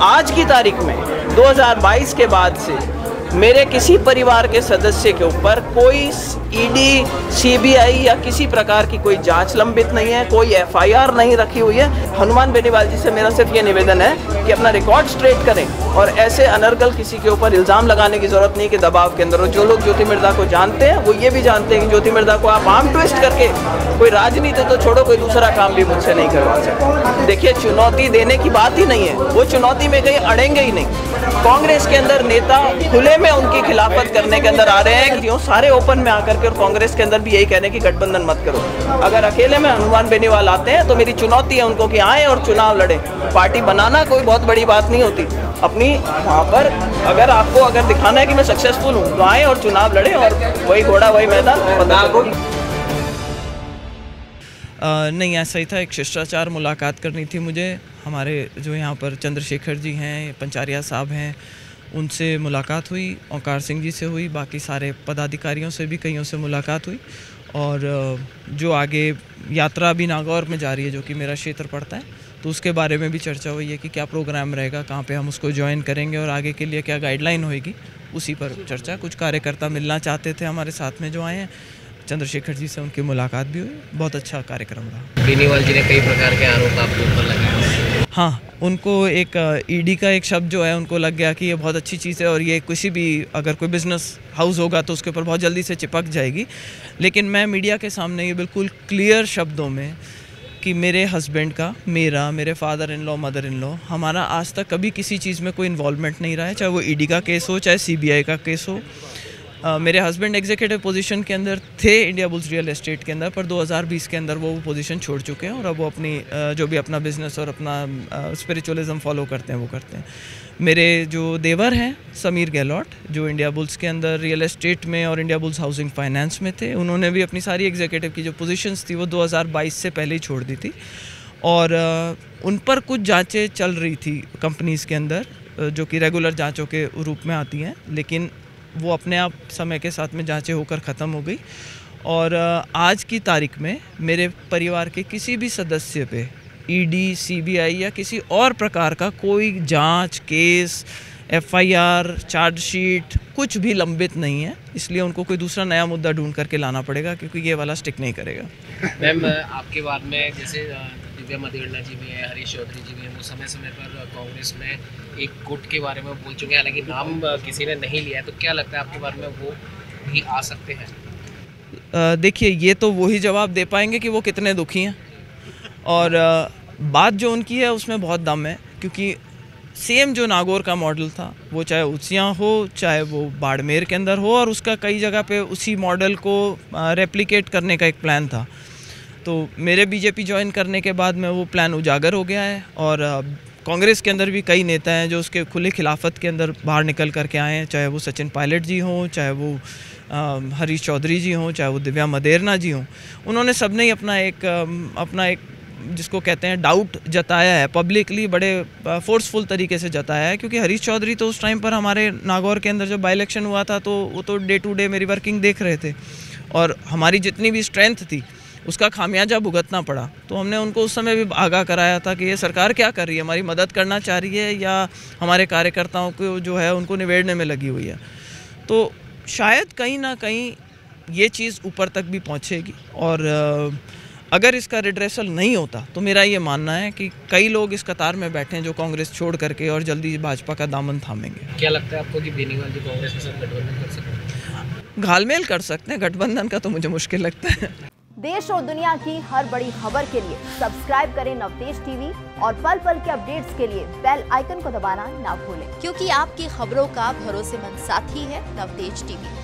आज की तारीख में 2022 के बाद से मेरे किसी परिवार के सदस्य के ऊपर कोई ईडी, सीबीआई या किसी प्रकार की कोई जांच लंबित नहीं है, कोई एफआईआर नहीं रखी हुई है। हनुमान बेनीवाल जी से मेरा सिर्फ ये निवेदन है कि अपना रिकॉर्ड स्ट्रेट करें और ऐसे अनर्गल किसी के ऊपर इल्ज़ाम लगाने की ज़रूरत नहीं कि दबाव के अंदर हो। जो लोग ज्योति मिर्धा को जानते हैं वो ये भी जानते हैं कि ज्योति मिर्धा को आप आर्म ट्विस्ट करके कोई राजनीति तो छोड़ो, कोई दूसरा काम भी मुझसे नहीं करवा सकते। देखिए, चुनौती देने की बात ही नहीं है, वो चुनौती में कहीं अड़ेंगे ही नहीं। कांग्रेस के अंदर नेता खुले में उनकी खिलाफत करने के अंदर आ रहे हैं कि सारे ओपन में आकर के, और कांग्रेस के अंदर भी यही कह रहे हैं कि गठबंधन मत करो। अगर अकेले में हनुमान बेनीवाल आते हैं तो मेरी चुनौती है उनको कि आए और चुनाव लड़े। पार्टी बनाना कोई बहुत बड़ी बात नहीं होती, अपनी वहाँ पर अगर दिखाना है कि मैं सक्सेसफुल हूँ तो आए और चुनाव लड़े, और वही घोड़ा वही मैदान। नहीं, ऐसा ही था। एक शिष्टाचार मुलाकात करनी थी मुझे। हमारे जो यहाँ पर चंद्रशेखर जी हैं, पंचारिया साहब हैं, उनसे मुलाकात हुई, ओंकार सिंह जी से हुई, बाकी सारे पदाधिकारियों से भी कईयों से मुलाकात हुई। और जो आगे यात्रा अभी नागौर में जा रही है, जो कि मेरा क्षेत्र पड़ता है, तो उसके बारे में भी चर्चा हुई है कि क्या प्रोग्राम रहेगा, कहाँ पे हम उसको ज्वाइन करेंगे और आगे के लिए क्या गाइडलाइन होएगी, उसी पर चर्चा। कुछ कार्यकर्ता मिलना चाहते थे हमारे साथ में जो आए हैं, चंद्रशेखर जी से उनकी मुलाकात भी हुई। बहुत अच्छा कार्यक्रम रहा। बेनीवाल जी ने कई प्रकार के आरोप आपके ऊपर लगाए। हाँ, उनको एक ईडी का एक शब्द जो है उनको लग गया कि ये बहुत अच्छी चीज़ है और ये किसी भी अगर कोई बिजनेस हाउस होगा तो उसके ऊपर बहुत जल्दी से चिपक जाएगी। लेकिन मैं मीडिया के सामने ये बिल्कुल क्लियर शब्दों में कि मेरे हस्बैंड का, मेरे father in law, mother in law, हमारा आज तक कभी किसी चीज़ में कोई इन्वॉल्वमेंट नहीं रहा है, चाहे वो ईडी का केस हो, चाहे सीबीआई का केस हो। मेरे हस्बैंड एग्जीक्यूटिव पोजीशन के अंदर थे इंडिया बुल्स रियल एस्टेट के अंदर, पर 2020 के अंदर वो पोजीशन छोड़ चुके हैं और अब वो अपनी जो भी अपना बिजनेस और अपना स्पिरिचुअलिज्म फॉलो करते हैं वो करते हैं। मेरे जो देवर हैं समीर गहलोत, जो इंडिया बुल्स के अंदर रियल एस्टेट में और इंडिया बुल्स हाउसिंग फाइनेंस में थे, उन्होंने भी अपनी सारी एग्जीक्यूटिव की जो पोजीशंस थी वो 2022 से पहले ही छोड़ दी थी। और उन पर कुछ जाँचें चल रही थी कंपनीज़ के अंदर, जो कि रेगुलर जाँचों के रूप में आती हैं, लेकिन वो अपने आप समय के साथ में जांचें होकर ख़त्म हो गई। और आज की तारीख में मेरे परिवार के किसी भी सदस्य पे ईडी, सीबीआई या किसी और प्रकार का कोई जांच, केस, एफआईआर, चार्जशीट कुछ भी लंबित नहीं है। इसलिए उनको कोई दूसरा नया मुद्दा ढूंढ करके लाना पड़ेगा, क्योंकि ये वाला स्टिक नहीं करेगा। मैम, आपके बाद में जैसे दिव्या मदेरणा जी भी हैं, हरीश चौधरी जी भी हैं, वो समय समय पर कांग्रेस में एक गुट के बारे में बोल चुके हैं, हालांकि नाम किसी ने नहीं लिया है, तो क्या लगता है आपके बारे में वो भी आ सकते हैं? देखिए, ये तो वही जवाब दे पाएंगे कि वो कितने दुखी हैं, और बात जो उनकी है उसमें बहुत दम है, क्योंकि सेम जो नागौर का मॉडल था, वो चाहे उसियाँ हो, चाहे वो बाड़मेर के अंदर हो, और उसका कई जगह पे उसी मॉडल को रेप्लिकेट करने का एक प्लान था। तो मेरे बीजेपी ज्वाइन करने के बाद में वो प्लान उजागर हो गया है, और कांग्रेस के अंदर भी कई नेता हैं जो उसके खुले खिलाफत के अंदर बाहर निकल करके आए हैं, चाहे वो सचिन पायलट जी हों, चाहे वो हरीश चौधरी जी हों, चाहे वो दिव्या मदेरणा जी हों। उन्होंने सब ने अपना एक जिसको कहते हैं डाउट जताया है, पब्लिकली बड़े फोर्सफुल तरीके से जताया है। क्योंकि हरीश चौधरी तो उस टाइम पर हमारे नागौर के अंदर जब बाई इलेक्शन हुआ था तो वो तो डे टू डे मेरी वर्किंग देख रहे थे, और हमारी जितनी भी स्ट्रेंथ थी उसका खामियाजा भुगतना पड़ा। तो हमने उनको उस समय भी आगाह कराया था कि ये सरकार क्या कर रही है, हमारी मदद करना चाह रही है या हमारे कार्यकर्ताओं को जो है उनको निबेड़ने में लगी हुई है। तो शायद कहीं ना कहीं ये चीज़ ऊपर तक भी पहुंचेगी, और अगर इसका रिड्रेसल नहीं होता तो मेरा ये मानना है कि कई लोग इस कतार में बैठे हैं जो कांग्रेस छोड़ करके और जल्दी भाजपा का दामन थामेंगे। क्या लगता है आपको कि बेनीवाल जी कांग्रेस के साथ गठबंधन कर सकते हैं? घालमेल कर सकते हैं, गठबंधन का तो मुझे मुश्किल लगता है। देश और दुनिया की हर बड़ी खबर के लिए सब्सक्राइब करें नवतेज टीवी, और पल पल के अपडेट्स के लिए बेल आइकन को दबाना ना भूलें, क्योंकि आपकी खबरों का भरोसेमंद साथी है नवतेज टीवी।